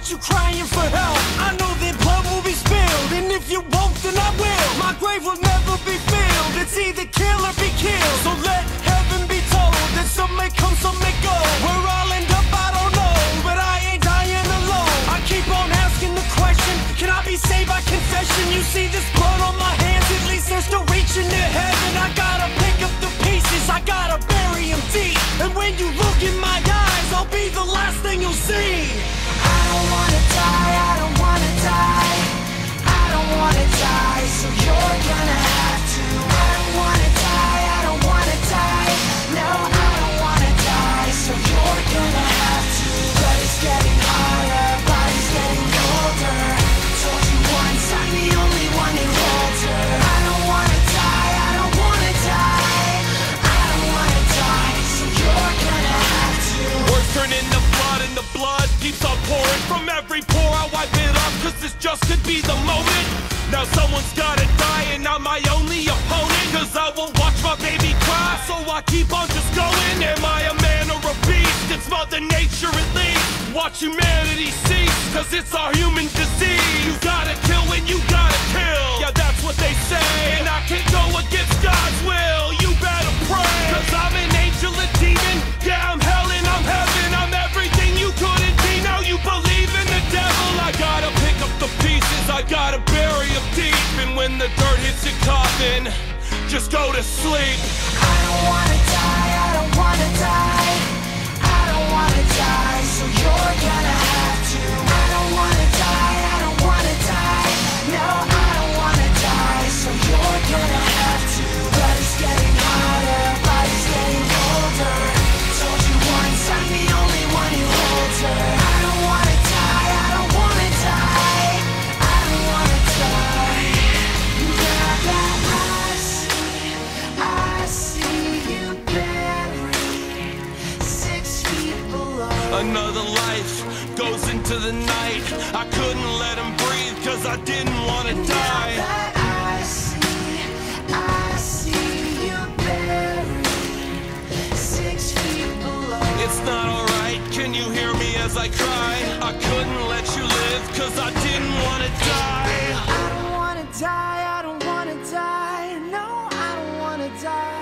got you crying for help. I know that blood will be spilled, and if you won't, then I will. My grave will never be filled. It's either kill or be killed. So let heaven be told that some may come, some may go. Where I'll end up, I don't know, but I ain't dying alone. I keep on asking the question, can I be saved by confession? You see this blood on my hands, at least they're still reaching to heaven. I gotta pick up the pieces, I gotta bury them deep. And when you look in my eyes, I'll be the last thing you'll see. I don't wanna die, I don't wanna die. I don't wanna die, so you're gonna have to. I don't wanna die, I don't wanna die. No, I don't wanna die, so you're gonna have to. But it's getting harder, body's getting older. Told you once, I'm the only one who holds her. I don't wanna die, I don't wanna die. I don't wanna die, so you're gonna have to. Words turn into blood and the blood keeps on pouring. From every pore I wipe it off, cause this just could be the moment. Now someone's gotta die and I'm my only opponent. Cause I won't watch my baby cry, so I keep on just going. Am I a man or a beast? It's Mother Nature at least. Watch humanity cease, cause it's our human disease. You gotta kill when you gotta kill. Yeah, that's what they say. And I can't go against God's will. You better pray, cause I'm an angel, a demon. Yeah, I'm hell and I'm heaven. I'm everything you couldn't be. Now you believe in the devil. I gotta pick up the pieces, I gotta bury them deep. And when the dirt hits your coffin, just go to sleep. I don't wanna die, I don't wanna die. I don't wanna die, so you're gonna have to. I don't wanna die, I don't wanna die. No, I don't wanna die, so you're gonna have to. But it's getting harder, body's getting older. Told you once, I'm the only one who holds her. I don't wanna die, I don't wanna die. I don't wanna die. Now that I see you buried 6 feet below. Another life goes into the night. I couldn't let him breathe cause I didn't wanna die. Now that I see you buried 6 feet below. It's not alright, can you hear me as I cry? I couldn't let you live cause I didn't wanna die. I don't wanna die, I don't wanna die. No, I don't wanna die.